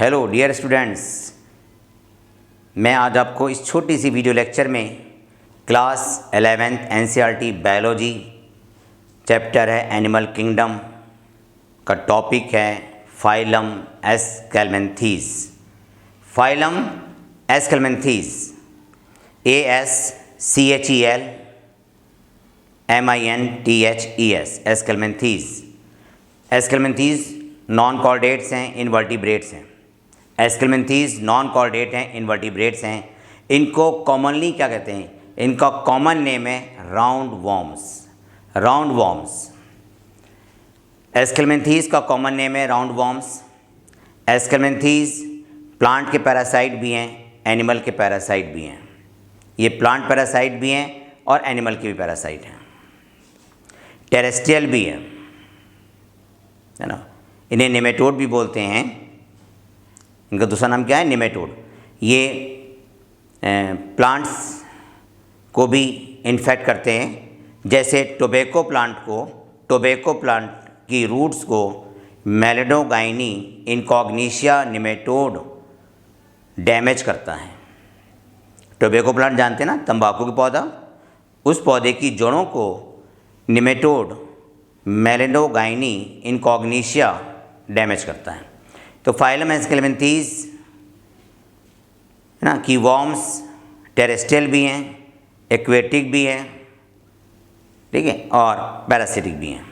Hello dear students, मैं आज आपको इस छोटी सी वीडियो लेक्चर में class 11th NCERT biology chapter है एनिमल किंगडम का टॉपिक है phylum Aschelminthes. Phylum Aschelminthes ASCHELMINTHES Aschelminthes. Aschelminthes non chordates हैं, इनवर्टिब्रेट्स हैं। एस्केल्मेंथीज नॉन कॉर्डेट हैं, इनवर्टिब्रेट्स हैं। इनको कॉमनली क्या कहते हैं? इनका कॉमन नेम है round worms. Round worms Aschelminthes का कॉमन नेम है राउंड वॉर्म्स। एस्केल्मेंथीज प्लांट के पैरासाइट भी हैं, एनिमल के पैरासाइट भी हैं। ये प्लांट पैरासाइट भी हैं और एनिमल के भी पैरासाइट हैं। टेरेस्ट्रियल भी है ना। इन्हें नेमेटोड भी बोलते हैं। इनका दूसरा नाम क्या है? नेमेटोड। ये प्लांट्स को भी इन्फेक्ट करते हैं। जैसे टोबैको प्लांट की रूट्स को मेलेडोगाइनी इनकॉग्निशिया नेमेटोड डैमेज करता है। टोबैको प्लांट जानते हैं ना, तंबाकू का पौधा। उस पौधे की जड़ों को नेमेटोड मेलेडोगाइनी इनकॉग्निशिया डैमेज करता है। तो फाइलम एस्केल्मेंथीज ना की वॉर्म्स टेरेस्ट्रियल भी हैं, एक्वेटिक भी हैं, ठीक है, और पैरासिटिक भी हैं।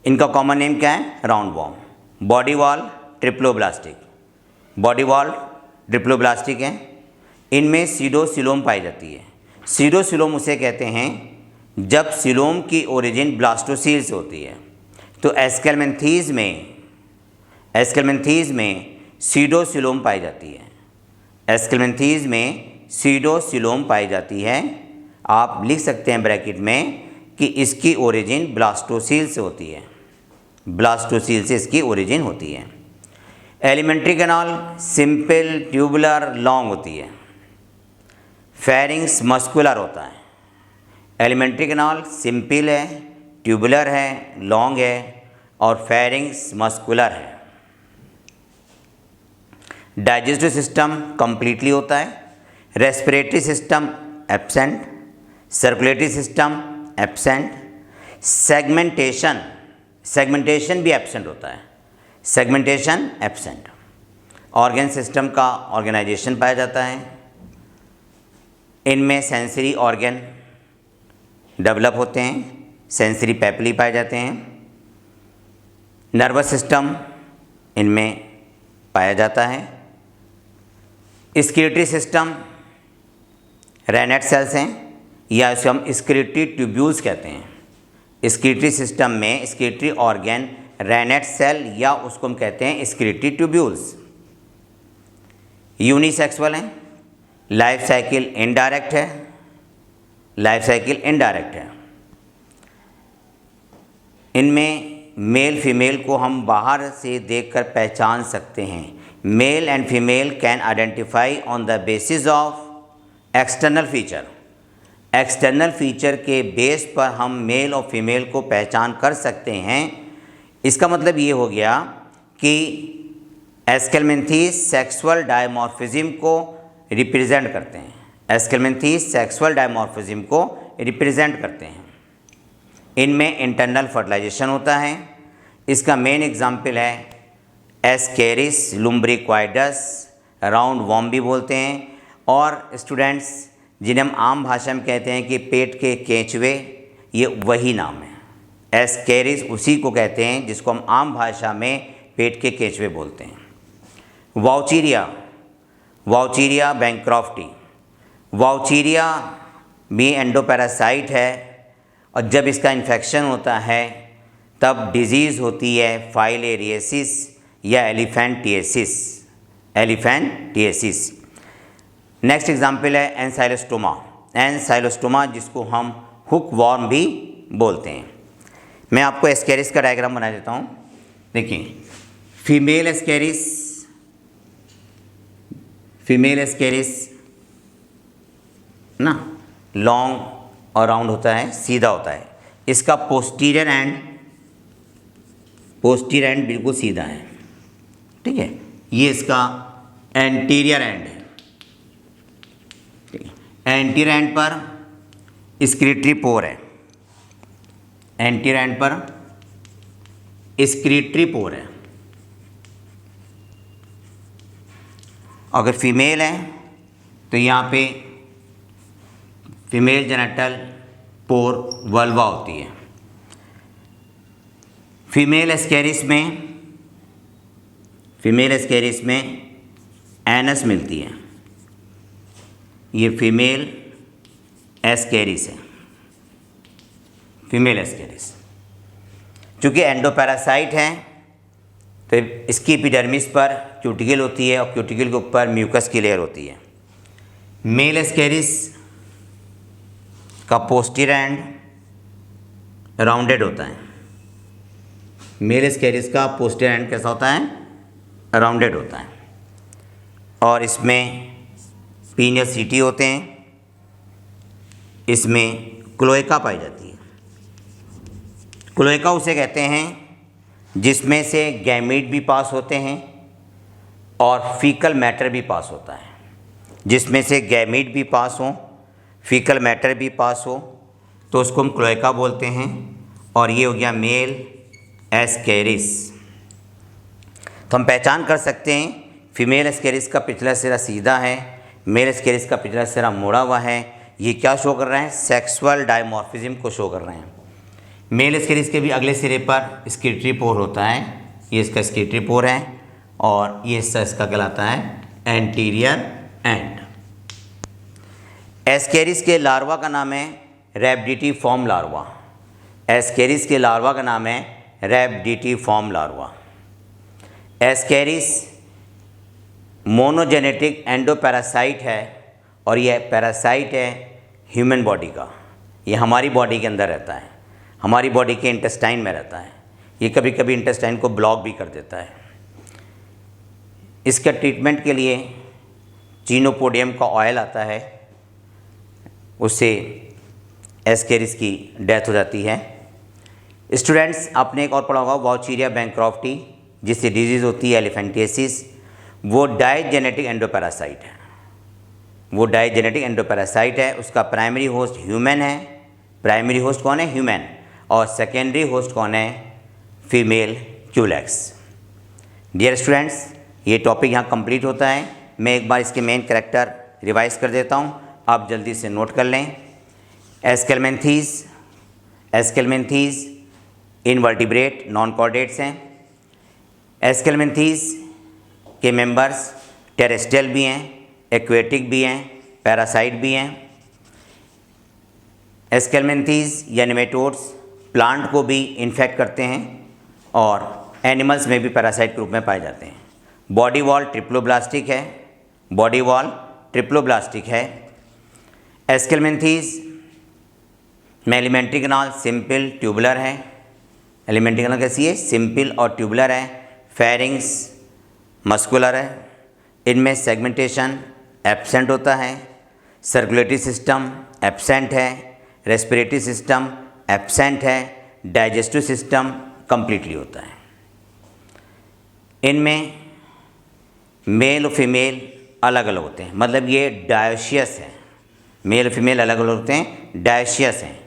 इनका कॉमन नेम क्या है? Round warm. Body wall triploblastic. Body wall triploblastic है। इनमें सीडोसिलोम पाई जाती है। सीडोसिलोम उसे कहते हैं जब सिलोम की ओरिजिन ब्लास्टोसील से होती है। तो एस्केल्मेंथीज में सीडोसिलोम पाई जाती है। एस्केल्मेंथीज में सीडोसिलोम पाई जाती है। आप लिख सकते हैं ब्रैकेट में कि इसकी ओरिजिन ब्लास्टोसील से होती है। ब्लास्टोसील से इसकी ओरिजिन होती है। Alimentary canal simple tubular long होती है। फेरिंग्स मस्कुलर होता है। एलिमेंट्री कैनाल सिंपल है, ट्यूबुलर है, लॉन्ग है, और फेरिंग्स मस्कुलर है। डाइजेस्टिव सिस्टम कंप्लीटली होता है। Respiratory system absent. Circulatory system absent. Segmentation भी एब्सेंट होता है। Segmentation absent. ऑर्गन सिस्टम का ऑर्गेनाइजेशन पाया जाता है। इनमें सेंसरी ऑर्गन डेवलप होते हैं। सेंसरी पैपिली पाए जाते हैं। नर्वस सिस्टम इनमें पाया जाता है। स्क्रीटरी सिस्टम रेनेट सेल्स हैं, या इसे हम स्क्रीटरी ट्यूब्यूल्स कहते हैं। स्क्रीटरी सिस्टम में स्क्रीटरी ऑर्गन रेनेट सेल, या उसको हम कहते हैं स्क्रीटरी ट्यूब्यूल्स। यूनिसेक्सुअल हैं। लाइफ साइकिल इनडायरेक्ट है। इनमें मेल फीमेल को हम बाहर से देखकर पहचान सकते हैं। Male and female can identify on the basis of external feature. External feature के बेस पर हम मेल और फीमेल को पहचान कर सकते हैं। इसका मतलब ये हो गया कि एस्केल्मेंथीज सेक्सुअल डायमॉर्फिज्म को रिप्रेजेंट करते हैं। एस्केल्मेंथीज सेक्सुअल डायमॉर्फिज्म को रिप्रेजेंट करते हैं। इनमें इंटरनल फर्टिलाइजेशन होता है। इसका मेन एग्जाम्पल है एस्केरिस लुम्ब्रिक्वाइडस, राउंड वॉर्म भी बोलते हैं। और स्टूडेंट्स, जिन्हें हम आम भाषा में कहते हैं कि पेट के केंचुए, ये वही नाम है। एस्केरिस उसी को कहते हैं जिसको हम आम भाषा में पेट के केंचुए बोलते हैं। वाउचीरिया बैंक्रॉफ्टी। वाउचीरिया भी एंडोपैरासाइट है, और जब इसका इन्फेक्शन होता है तब डिजीज़ होती है फाइलेरियसिस या एलिफेंटिएसिस। नेक्स्ट एग्जाम्पल है एनसाइलोस्टोमा, जिसको हम हुक वॉर्म भी बोलते हैं। मैं आपको एस्केरिस का डायग्राम बना देता हूँ। देखिए, फीमेल एस्केरिस ना लॉन्ग और राउंड होता है, सीधा होता है। इसका पोस्टीरियर एंड बिल्कुल सीधा है। ठीक है, ये इसका एंटीरियर एंड है। ठीक है, एंटीरियर एंड पर स्क्रीटरी पोर है, एंटीरियर एंड पर स्क्रीटरी पोर है। अगर फीमेल है तो यहाँ पे फीमेल जेनिटल पोर वल्वा होती है। फीमेल एस्केरिस में एनस मिलती है। ये फीमेल एस्केरिस है, फीमेल एस्केरिस। चूँकि एंडोपैरासाइट है तो इसकी एपिडर्मिस पर क्यूटिकल होती है और क्यूटिकल के ऊपर म्यूकस की लेयर होती है। मेल एस्केरिस का पोस्टीरियर एंड राउंडेड होता है। मेल एस्केरिस का पोस्टीरियर एंड कैसा होता है? राउंडेड होता है। और इसमें पीनियल सीटी होते हैं, इसमें क्लोएका पाई जाती है। क्लोएका उसे कहते हैं जिसमें से गैमीट भी पास होते हैं और फीकल मैटर भी पास होता है। जिसमें से गैमीट भी पास हो, फीकल मैटर भी पास हो, तो उसको हम क्लोएका बोलते हैं। और ये हो गया मेल एस्केरिस। तो हम पहचान कर सकते हैं फीमेल एस्केरिस का पिछला सिरा सीधा है, मेल एस्केरिस का पिछला सिरा मुड़ा हुआ है। ये क्या शो कर रहे हैं? सेक्सुअल डायमॉर्फिज्म को शो कर रहे हैं। मेल एस्केरिस के भी अगले सिरे पर स्क्रीटरी पोर होता है, ये इसका स्क्रीटरी पोर है और ये हिस्सा इसका कहलाता है एंटीरियर एंड। एस्केरिस के लार्वा का नाम है रैबिडिटीफॉर्म लार्वा। एस्केरिस के लार्वा का नाम है रैबिडिटीफॉर्म लार्वा। एस्केरिस मोनोजेनेटिक एंडोपैरासाइट है और यह पैरासाइट है ह्यूमन बॉडी का। ये हमारी बॉडी के अंदर रहता है, हमारी बॉडी के इंटेस्टाइन में रहता है। ये कभी कभी इंटेस्टाइन को ब्लॉक भी कर देता है। इसका ट्रीटमेंट के लिए चीनोपोडियम का ऑयल आता है, उससे एस्केरिस की डेथ हो जाती है। स्टूडेंट्स, आपने एक और पढ़ा होगा वाउचीरिया बैंक्रॉफ्टी, जिससे डिजीज़ होती है एलिफेंटियासिस। वो डायजेनेटिक एंडोपैरासाइट है, वो डायजेनेटिक एंडोपैरासाइट है। उसका प्राइमरी होस्ट ह्यूमन है। प्राइमरी होस्ट कौन है? ह्यूमन। और सेकेंडरी होस्ट कौन है? Female Culex. डियर स्टूडेंट्स, ये टॉपिक यहाँ कंप्लीट होता है। मैं एक बार इसके मेन कैरेक्टर रिवाइज कर देता हूँ, आप जल्दी से नोट कर लें। एस्केलमेंथीज इनवर्टिब्रेट नॉन कॉर्डेट्स हैं। एस्केलमेंथीज के मेंबर्स टेरेस्ट्रियल भी हैं, एक्वेटिक भी हैं, पैरासाइट भी हैं। एस्केलमेंथीज या नेमेटोड्स प्लांट को भी इन्फेक्ट करते हैं और एनिमल्स में भी पैरासाइट के रूप में पाए जाते हैं। बॉडी वॉल ट्रिप्लोब्लास्टिक है, बॉडी वॉल ट्रिप्लोब्लास्टिक है। एस्केलमेंथीज में एलिमेंट्री कैनाल सिंपल ट्यूबुलर है। एलिमेंट्री कैनाल कैसी है? सिंपल और ट्यूबुलर है। फेरिंग्स मस्कुलर है। इनमें सेगमेंटेशन एब्सेंट होता है। सर्कुलेटरी सिस्टम एब्सेंट है। रेस्पिरेटरी सिस्टम एब्सेंट है। डाइजेस्टिव सिस्टम कंप्लीटली होता है। इनमें मेल और फीमेल अलग अलग होते हैं, मतलब ये डायोशियस है। मेल और फीमेल अलग अलग होते हैं, डायोशियस हैं।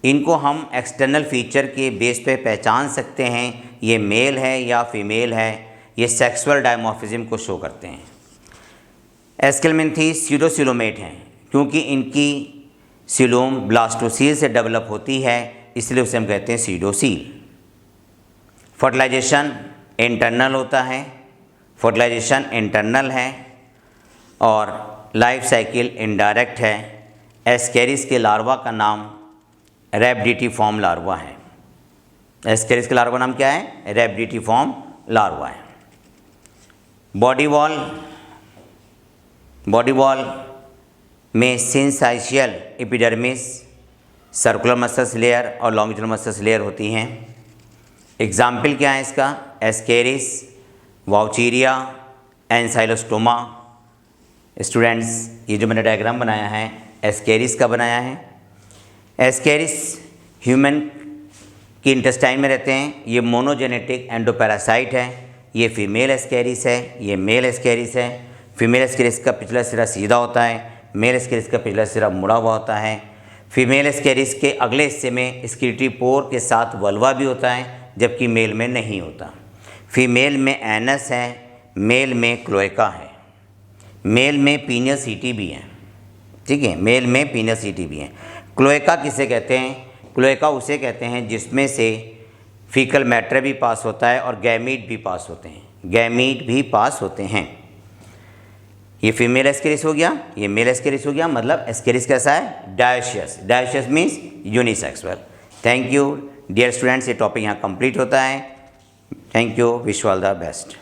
इनको हम एक्सटर्नल फीचर के बेस पे पहचान सकते हैं, ये मेल है या फीमेल है। ये सेक्सुअल डायमॉर्फिज्म को शो करते हैं। एस्केलमेंथीज सीडोसिलोमेट हैं, क्योंकि इनकी सिलोम ब्लास्टोसील से डेवलप होती है, इसलिए उसे हम कहते हैं सीडोसील। फर्टिलाइजेशन इंटरनल होता है, फर्टिलाइजेशन इंटरनल है और लाइफ साइकिल इनडायरेक्ट है। एस्केरिस के लार्वा का नाम रैबिडिटीफॉर्म लार्वा है। एस्केरिस के लार्वा नाम क्या है? रैबिडिटीफॉर्म लार्वा है। बॉडी वॉल में syncytial epidermis, circular muscles layer और लॉन्गिट्यूडनल मसल्स लेयर होती हैं। एग्जाम्पल क्या है इसका? एस्केरिस, वाउचीरिया, एनसाइलोस्टोमा। स्टूडेंट्स, ये जो मैंने डायग्राम बनाया है एस्केरिस का बनाया है। एस्केरिस ह्यूमन की इंटेस्टाइन में रहते हैं। ये मोनोजेनेटिक एंडोपैरासाइट है। ये फीमेल एस्केरिस है, ये मेल एस्केरिस है। फीमेल एस्केरिस का पिछला सिरा सीधा होता है, मेल एस्केरिस का पिछला सिरा मुड़ा हुआ होता है। फीमेल एस्केरिस के अगले हिस्से में एक्सक्रीटरी पोर के साथ वल्वा भी होता है, जबकि मेल में नहीं होता। फीमेल में एनस है, मेल में क्लोएका है। मेल में पीनियस सीटी भी है, ठीक है, मेल में पीनियस सीटी भी है। क्लोएका किसे कहते हैं? क्लोएका उसे कहते हैं जिसमें से फीकल मैटर भी पास होता है और गैमीट भी पास होते हैं, गैमीट भी पास होते हैं। ये फीमेल एस्केरिस हो गया, ये मेल एस्केरिस हो गया। मतलब एस्केरिस कैसा है? Dioecious. Dioecious means unisexual. Thank you dear students, ये टॉपिक यहाँ कंप्लीट होता है। Thank you, wish you all the best.